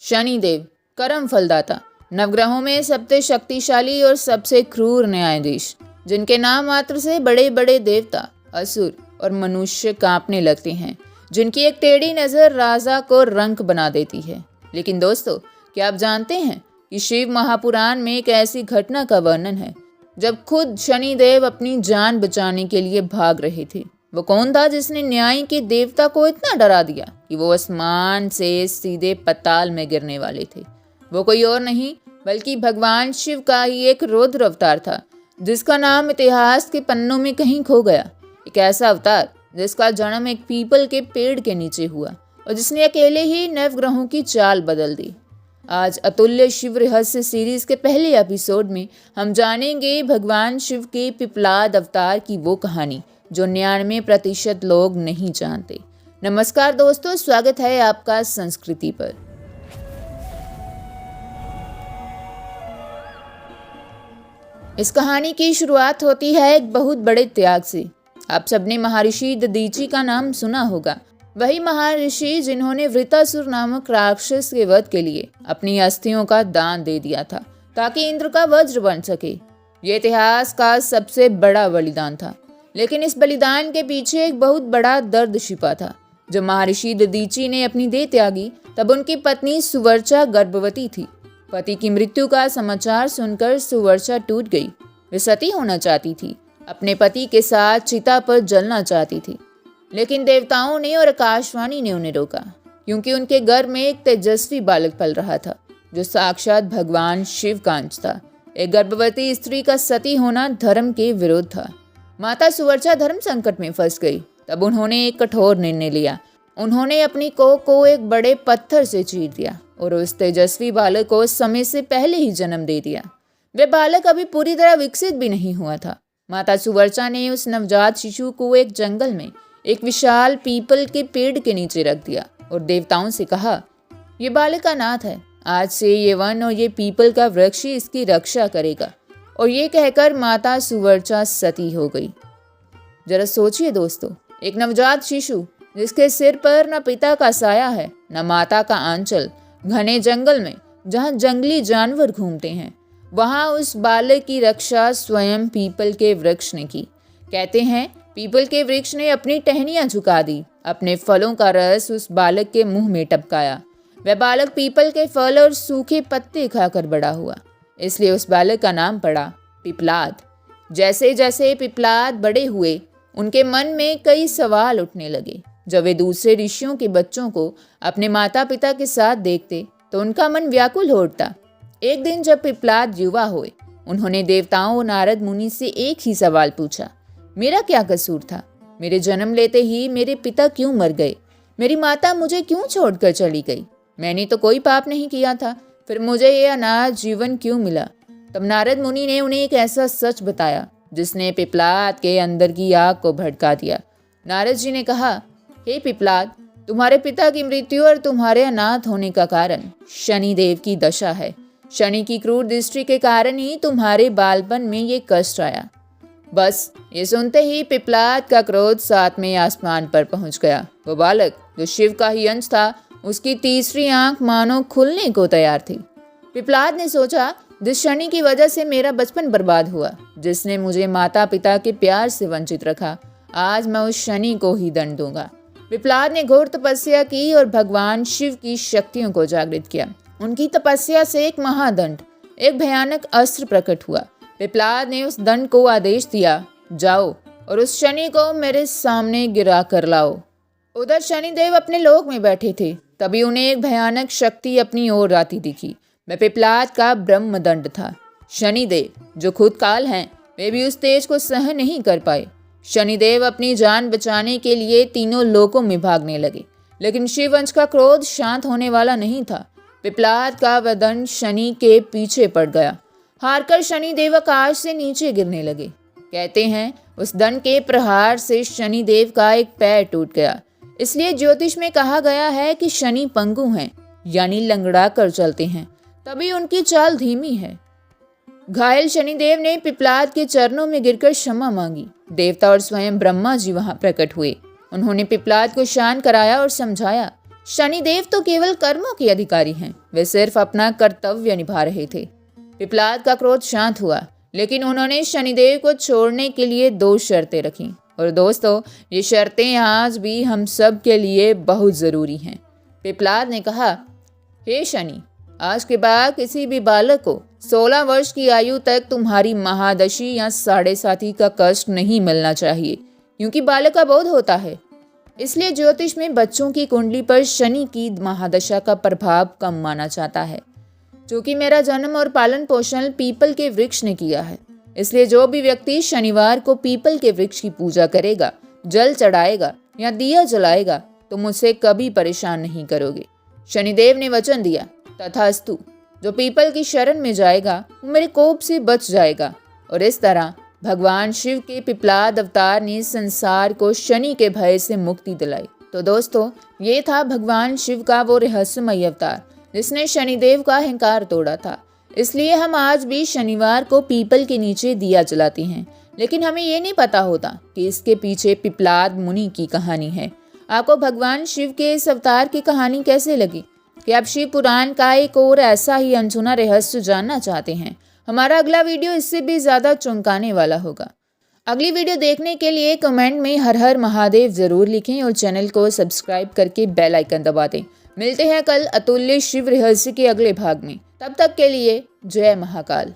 शनिदेव कर्म फलदाता, नवग्रहों में सबसे शक्तिशाली और सबसे क्रूर न्यायाधीश, जिनके नाम मात्र से बड़े बड़े देवता, असुर और मनुष्य कांपने लगते हैं, जिनकी एक टेढ़ी नज़र राजा को रंक बना देती है। लेकिन दोस्तों, क्या आप जानते हैं कि शिव महापुराण में एक ऐसी घटना का वर्णन है जब खुद शनिदेव अपनी जान बचाने के लिए भाग रहे थे। वो कौन था जिसने न्याय के देवता को इतना डरा दिया कि वो आसमान से सीधे पाताल में गिरने वाले थे? वो कोई और नहीं बल्कि भगवान शिव का ही एक रौद्र अवतार था, जिसका नाम इतिहास के पन्नों में कहीं खो गया। एक ऐसा अवतार जिसका जन्म एक पीपल के पेड़ के नीचे हुआ और जिसने अकेले ही नवग्रहों की चाल बदल दी। आज अतुल्य शिव रहस्य सीरीज के पहले एपिसोड में हम जानेंगे भगवान शिव के पिपलाद अवतार की वो कहानी जो 99% लोग नहीं जानते। नमस्कार दोस्तों, स्वागत है आपका संस्कृति पर। इस कहानी की शुरुआत होती है एक बहुत बड़े त्याग से। आप सबने महर्षि दधीचि का नाम सुना होगा। वही महर्षि जिन्होंने वृत्रासुर नामक राक्षस के वध के लिए अपनी अस्थियों का दान दे दिया था ताकि इंद्र का वज्र बन सके। ये इतिहास का सबसे बड़ा बलिदान था, लेकिन इस बलिदान के पीछे एक बहुत बड़ा दर्द छिपा था। जब महर्षि दधीचि ने अपनी देह त्यागी तब उनकी पत्नी सुवर्चा गर्भवती थी। पति की मृत्यु का समाचार सुनकर सुवर्चा टूट गई। वे सती होना चाहती थी, अपने पति के साथ चिता पर जलना चाहती थी, लेकिन देवताओं ने और आकाशवाणी ने उन्हें रोका, क्योंकि उनके गर्भ में एक तेजस्वी बालक पल रहा था जो साक्षात भगवान शिव का अंश था। एक गर्भवती स्त्री का सती होना धर्म के विरुद्ध था। माता सुवर्चा धर्म संकट में फंस गई। तब उन्होंने एक कठोर निर्णय लिया। उन्होंने अपनी कोख को एक बड़े पत्थर से चीर दिया और उस तेजस्वी बालक को समय से पहले ही जन्म दे दिया। वे बालक अभी पूरी तरह विकसित भी नहीं हुआ था। माता सुवर्चा ने उस नवजात शिशु को एक जंगल में एक विशाल पीपल के पेड़ के नीचे रख दिया और देवताओं से कहा, ये बालक अनाथ है, आज से ये वन और ये पीपल का वृक्ष ही इसकी रक्षा करेगा। और ये कहकर माता सुवर्चा सती हो गई। जरा सोचिए दोस्तों, एक नवजात शिशु जिसके सिर पर न पिता का साया है न माता का आंचल, घने जंगल में जहाँ जंगली जानवर घूमते हैं, वहाँ उस बालक की रक्षा स्वयं पीपल के वृक्ष ने की। कहते हैं पीपल के वृक्ष ने अपनी टहनियाँ झुका दी, अपने फलों का रस उस बालक के मुंह में टपकाया। वह बालक पीपल के फल और सूखे पत्ते खाकर बड़ा हुआ, इसलिए उस बालक का नाम पड़ा पिपलाद। जैसे जैसे पिपलाद बड़े हुए, उनके मन में कई सवाल उठने लगे। जब वे दूसरे ऋषियों के बच्चों को अपने माता पिता के साथ देखते तो उनका मन व्याकुल हो उठता। एक दिन जब पिपलाद युवा हुए, उन्होंने देवताओं और नारद मुनि से एक ही सवाल पूछा, मेरा क्या कसूर था? मेरे जन्म लेते ही मेरे पिता क्यों मर गए? मेरी माता मुझे क्यों छोड़कर चली गई? मैंने तो कोई पाप नहीं किया था, फिर मुझे ये अनाथ जीवन क्यों मिला? तब नारद मुनि ने उन्हें एक ऐसा सच बताया जिसने पिपलाद के अंदर की आग को भड़का दिया। नारद जी ने कहा, हे पिपलाद, तुम्हारे पिता की मृत्यु और तुम्हारे अनाथ होने का कारण शनिदेव की दशा है। शनि की क्रूर दृष्टि के कारण ही तुम्हारे बालपन में ये कष्ट आया। बस ये सुनते ही पिपलाद का क्रोध 7वें आसमान पर पहुंच गया। वो बालक जो शिव का ही अंश था, उसकी तीसरी आंख मानो खुलने को तैयार थी। पिपलाद ने सोचा, जिस शनि की वजह से मेरा बचपन बर्बाद हुआ, जिसने मुझे माता पिता के प्यार से वंचित रखा, आज मैं उस शनि को ही दंड दूंगा। पिपलाद ने घोर तपस्या की और भगवान शिव की शक्तियों को जागृत किया। उनकी तपस्या से एक महादंड, एक भयानक अस्त्र प्रकट हुआ। पिपलाद ने उस दंड को आदेश दिया, जाओ और उस शनि को मेरे सामने गिरा कर लाओ। उधर शनिदेव अपने लोक में बैठे थे। तभी उन्हें एक भयानक शक्ति अपनी ओर आती दिखी। वह पिपलाद का ब्रह्मदंड था। शनिदेव जो खुद काल हैं, वे भी उस तेज को सहन नहीं कर पाए। शनिदेव अपनी जान बचाने के लिए तीनों लोकों में भागने लगे, लेकिन शिववंश का क्रोध शांत होने वाला नहीं था। पिपलाद का वह दंड शनि के पीछे पड़ गया। हारकर शनिदेव आकाश से नीचे गिरने लगे। कहते हैं उस दंड के प्रहार से शनिदेव का एक पैर टूट गया। इसलिए ज्योतिष में कहा गया है कि शनि पंगु हैं, यानी लंगड़ा कर चलते हैं, तभी उनकी चाल धीमी है। घायल शनिदेव ने पिपलाद के चरणों में गिरकर क्षमा मांगी। देवता और स्वयं ब्रह्मा जी वहां प्रकट हुए। उन्होंने पिपलाद को शांत कराया और समझाया शनिदेव तो केवल कर्मों के अधिकारी हैं, वे सिर्फ अपना कर्तव्य निभा रहे थे। पिपलाद का क्रोध शांत हुआ, लेकिन उन्होंने शनिदेव को छोड़ने के लिए 2 शर्तें रखी। और दोस्तों, ये शर्तें आज भी हम सब के लिए बहुत ज़रूरी हैं। पिपलाद ने कहा, हे शनि, आज के बाद किसी भी बालक को 16 वर्ष की आयु तक तुम्हारी महादशी या 7.5 का कष्ट नहीं मिलना चाहिए, क्योंकि बालक का बोध होता है। इसलिए ज्योतिष में बच्चों की कुंडली पर शनि की महादशा का प्रभाव कम माना जाता है। क्योंकि मेरा जन्म और पालन पोषण पीपल के वृक्ष ने किया है, इसलिए जो भी व्यक्ति शनिवार को पीपल के वृक्ष की पूजा करेगा, जल चढ़ाएगा या दिया जलाएगा, तो मुझसे कभी परेशान नहीं करोगे। शनिदेव ने वचन दिया, तथास्तु। जो पीपल की शरण में जाएगा वो मेरे कोप से बच जाएगा। और इस तरह भगवान शिव के पिपलाद अवतार ने संसार को शनि के भय से मुक्ति दिलाई। तो दोस्तों, ये था भगवान शिव का वो रहस्यमय अवतार जिसने शनिदेव का अहंकार तोड़ा था। इसलिए हम आज भी शनिवार को पीपल के नीचे दिया जलाते हैं, लेकिन हमें ये नहीं पता होता कि इसके पीछे पिपलाद मुनि की कहानी है। आपको भगवान शिव के इस अवतार की कहानी कैसे लगी? कि आप शिव पुराण का एक और ऐसा ही अनसुना रहस्य जानना चाहते हैं? हमारा अगला वीडियो इससे भी ज़्यादा चौंकाने वाला होगा। अगली वीडियो देखने के लिए कमेंट में हर हर महादेव ज़रूर लिखें और चैनल को सब्सक्राइब करके बेल आइकन दबा दें। मिलते हैं कल अतुल्य शिव रहस्य के अगले भाग में। तब तक के लिए जय महाकाल।